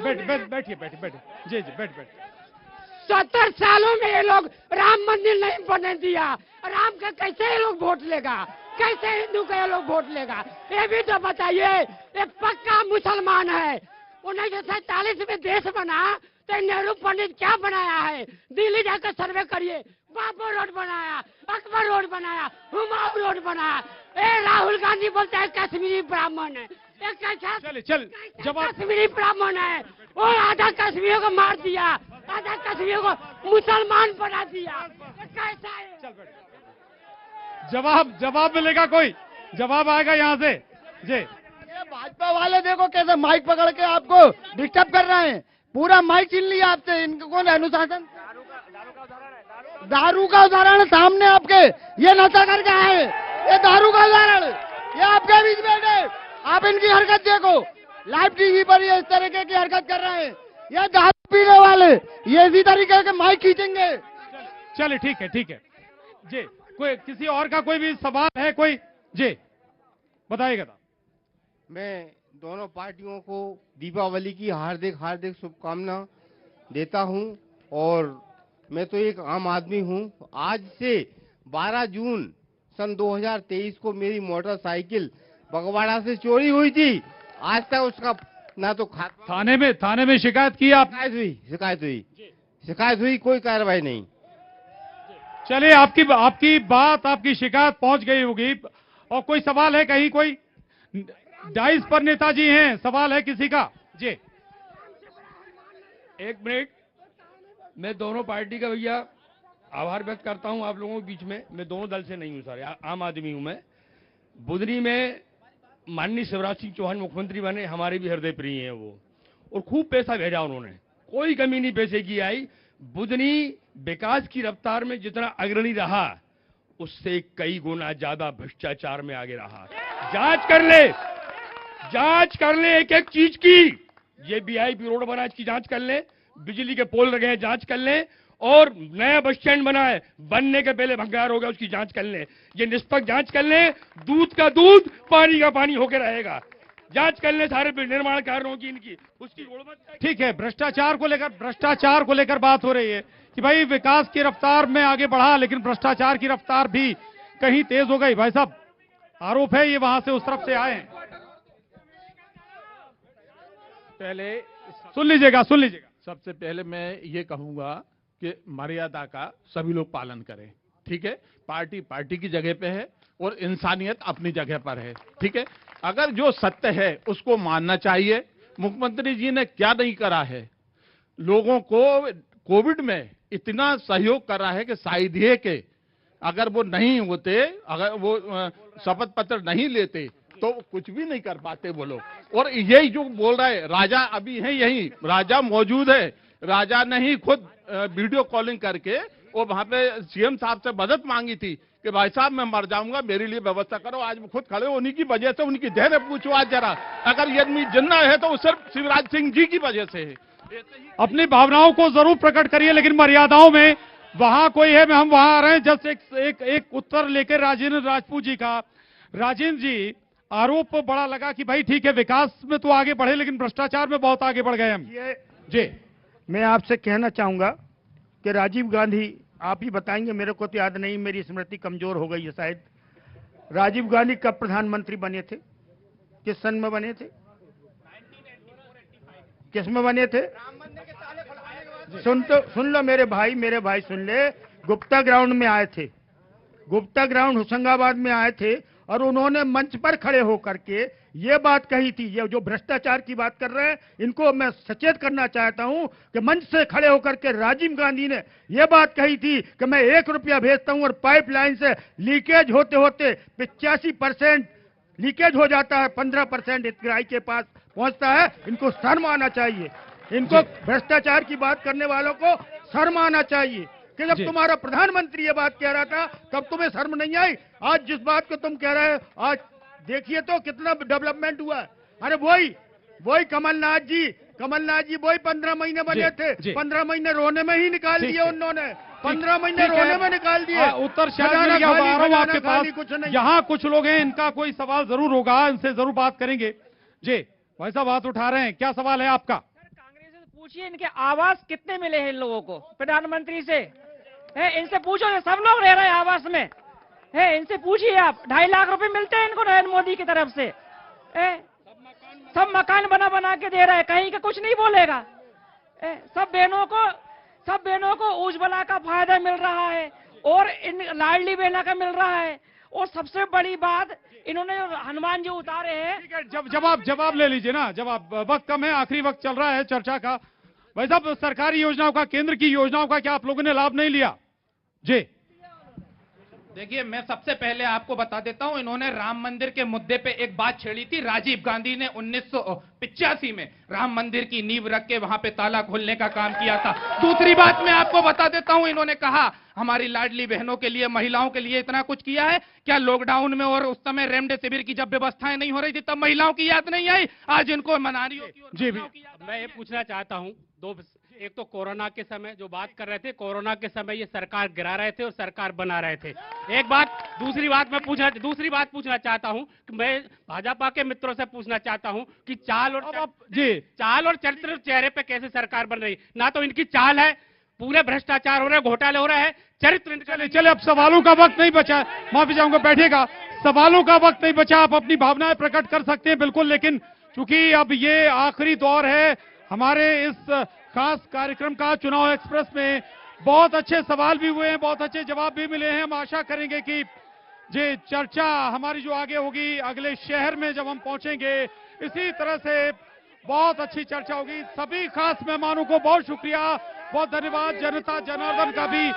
बैठिए बैठिए जी जी बैठ 70 सालों में ये लोग राम मंदिर नहीं बनने दिया। राम का कैसे ये लोग वोट लेगा? कैसे हिंदू का ये लोग वोट लेगा? ये भी तो बताइए। ये पक्का मुसलमान है। 1947 में देश बना तो नेहरू पंडित क्या बनाया है? दिल्ली जाकर सर्वे करिए। बाबू रोड बनाया, अकबर रोड बनाया, हुमायूं रोड बनाया। ए राहुल गांधी बोलता है कश्मीरी ब्राह्मण है। एक कैसा कश्मीरी ब्राह्मण है? वो आधा कश्मीरियों को मार दिया, आधा कश्मीरियों को मुसलमान बना दिया। कैसा है? जवाब मिलेगा, कोई जवाब आएगा यहाँ से जी। ये भाजपा वाले देखो कैसे माइक पकड़ के आपको डिस्टर्ब कर रहे हैं। पूरा माइक छीन लिया आपसे। इनको कौन अनुशासन? दारू का उदाहरण सामने आपके। ये नशा करके आए, ये दारू का उदाहरण, ये आपके बीच में है। आप इनकी हरकत देखो, लाइव टीवी पर ये इस तरीके की हरकत कर रहे हैं। ये दारू पीने वाले ये इसी तरीके के माइक खींचेंगे। चलिए ठीक है जी। कोई किसी और का कोई भी सवाल है कोई जी बताइएगा। मैं दोनों पार्टियों को दीपावली की हार्दिक शुभकामना देता हूं। और मैं तो एक आम आदमी हूं। आज से 12 जून सन 2023 को मेरी मोटरसाइकिल बगवाड़ा से चोरी हुई थी। आज तक उसका ना तो थाने में शिकायत की आप? शिकायत हुई, कोई कार्रवाई नहीं। चलिए आपकी बात, आपकी शिकायत पहुंच गई होगी। और कोई सवाल है कहीं? कोई डाइस पर नेताजी हैं, सवाल है किसी का जी? एक मिनट, मैं दोनों पार्टी का भैया आभार व्यक्त करता हूं आप लोगों के बीच में। मैं दोनों दल से नहीं हूं सर, आम आदमी हूं मैं। बुधनी में माननीय शिवराज सिंह चौहान मुख्यमंत्री बने, हमारे भी हृदय प्रिय हैं वो, और खूब पैसा भेजा उन्होंने, कोई कमी नहीं पैसे की आई। बुधनी विकास की रफ्तार में जितना अग्रणी रहा, उससे कई गुना ज्यादा भ्रष्टाचार में आगे रहा। जांच कर ले एक चीज की। ये बीआईपी रोड बना, इसकी जांच कर ले। बिजली के पोल लगे हैं, जांच कर ले। और नया बस स्टैंड बना है, बनने के पहले भंगार हो गया, उसकी जांच कर ले। ये निष्पक्ष जांच कर ले। दूध का दूध, पानी का पानी होकर रहेगा। जांच कर ले सारे निर्माण कार्यों की, इनकी उसकी गुणवत्ता। ठीक है, भ्रष्टाचार को लेकर बात हो रही है कि भाई विकास की रफ्तार में आगे बढ़ा, लेकिन भ्रष्टाचार की रफ्तार भी कहीं तेज हो गई। भाई साहब, आरोप है ये वहां से उस तरफ से आए हैं। पहले सुन लीजिएगा। सबसे पहले मैं ये कहूंगा कि मर्यादा का सभी लोग पालन करें। ठीक है, पार्टी की जगह पे है और इंसानियत अपनी जगह पर है। ठीक है, अगर जो सत्य है उसको मानना चाहिए। मुख्यमंत्री जी ने क्या नहीं करा है, लोगों को कोविड में इतना सहयोग करा है कि शायद ये के अगर वो नहीं होते, अगर वो शपथ पत्र नहीं लेते तो कुछ भी नहीं कर पाते वो लोग। और यही जो बोल रहा है, राजा अभी है यही, राजा मौजूद है। राजा ने ही खुद वीडियो कॉलिंग करके और वहां पे सीएम साहब से मदद मांगी थी कि भाई साहब मैं मर जाऊंगा, मेरे लिए व्यवस्था करो। आज वो खुद खड़े, उन्हीं की वजह से, उनकी धैर्य पूछो आज जरा। अगर ये आदमी जिंदा है तो सिर्फ शिवराज सिंह जी की वजह से है। अपनी भावनाओं को जरूर प्रकट करिए, लेकिन मर्यादाओं में। वहां कोई है, हम वहां आ रहे हैं। जस्ट एक उत्तर लेकर राजेंद्र राजपूत जी का। राजेंद्र जी, आरोप बड़ा लगा कि भाई ठीक है, विकास में तो आगे बढ़े, लेकिन भ्रष्टाचार में बहुत आगे बढ़ गए हम। जी, मैं आपसे कहना चाहूंगा कि राजीव गांधी, आप ही बताएंगे, मेरे को तो याद नहीं, मेरी स्मृति कमजोर हो गई है शायद। राजीव गांधी कब प्रधानमंत्री बने थे? किस सन में बने थे? किस में बने थे? सुन लो मेरे भाई सुन ले। गुप्ता ग्राउंड में आए थे, गुप्ता ग्राउंड होशंगाबाद में आए थे, और उन्होंने मंच पर खड़े होकर के ये बात कही थी। ये जो भ्रष्टाचार की बात कर रहे हैं, इनको मैं सचेत करना चाहता हूं कि मंच से खड़े होकर के राजीव गांधी ने यह बात कही थी कि मैं 1 रुपया भेजता हूं और पाइपलाइन से लीकेज होते होते 85% लीकेज हो जाता है, 15% हितग्राही के पास पहुंचता है। इनको शर्म आना चाहिए। इनको भ्रष्टाचार की बात करने वालों को शर्म आना चाहिए कि जब तुम्हारा प्रधानमंत्री ये बात कह रहा था तब तुम्हें शर्म नहीं आई। आज जिस बात को तुम कह रहे हो, आज देखिए तो कितना डेवलपमेंट हुआ है। अरे वही कमलनाथ जी वही 15 महीने बने थे, 15 महीने रोने में ही निकाल दिए उन्होंने। 15 महीने रोने में निकाल दिए। उत्तर शायद आपके पास। यहाँ कुछ लोग हैं, इनका कोई सवाल जरूर होगा, इनसे जरूर बात करेंगे। जी भाई साहब, हाथ उठा रहे हैं, क्या सवाल है आपका? पूछिए इनके आवास कितने मिले हैं इन लोगों को प्रधानमंत्री से, है इनसे पूछो, सब लोग रह रहे हैं आवास में, है इनसे पूछिए आप। 2.5 लाख रुपए मिलते हैं इनको नरेंद्र मोदी की तरफ से, सब मकान बना बना के दे रहा है, कहीं का कुछ नहीं बोलेगा। सब बहनों को उज्ज्वला का फायदा मिल रहा है और इन लाडली बहना का मिल रहा है, और सबसे बड़ी बात इन्होंने हनुमान जी उतारे हैं। ठीक है, जवाब ले लीजिए ना, जवाब, वक्त कम है, आखिरी वक्त चल रहा है चर्चा का। भाई साहब, सरकारी योजनाओं का, केंद्र की योजनाओं का क्या आप लोगों ने लाभ नहीं लिया? जी देखिए, मैं सबसे पहले आपको बता देता हूं, इन्होंने राम मंदिर के मुद्दे पे एक बात छेड़ी थी। राजीव गांधी ने 1985 में राम मंदिर की नींव रख के वहां पे ताला खोलने का काम किया था। दूसरी बात मैं आपको बता देता हूं, इन्होंने कहा हमारी लाडली बहनों के लिए, महिलाओं के लिए इतना कुछ किया है। क्या लॉकडाउन में और उस समय रेमडेसिविर की जब व्यवस्थाएं नहीं हो रही थी तब महिलाओं की याद नहीं आई? आज इनको मनारियों की और जी, महिलाओं की याद। मैं ये पूछना चाहता हूँ, एक तो कोरोना के समय जो बात कर रहे थे, कोरोना के समय ये सरकार गिरा रहे थे और सरकार बना रहे थे, एक बात। दूसरी बात पूछना चाहता हूँ कि मैं भाजपा के मित्रों से पूछना चाहता हूँ कि चाल और चरित्र चेहरे पे कैसे सरकार बन रही? ना तो इनकी चाल है, पूरे भ्रष्टाचार हो रहे, घोटाले हो रहे हैं, चरित्र। चले, अब सवालों का वक्त नहीं बचा, माफी चाहूंगा, बैठिएगा, सवालों का वक्त नहीं बचा, आप अपनी भावनाएं प्रकट कर सकते हैं बिल्कुल, लेकिन चूंकि अब ये आखिरी दौर है हमारे इस खास कार्यक्रम का, चुनाव एक्सप्रेस में बहुत अच्छे सवाल भी हुए हैं, बहुत अच्छे जवाब भी मिले हैं। हम आशा करेंगे कि ये चर्चा हमारी जो आगे होगी, अगले शहर में जब हम पहुंचेंगे, इसी तरह से बहुत अच्छी चर्चा होगी। सभी खास मेहमानों को बहुत शुक्रिया, बहुत धन्यवाद, जनता जनार्दन का भी।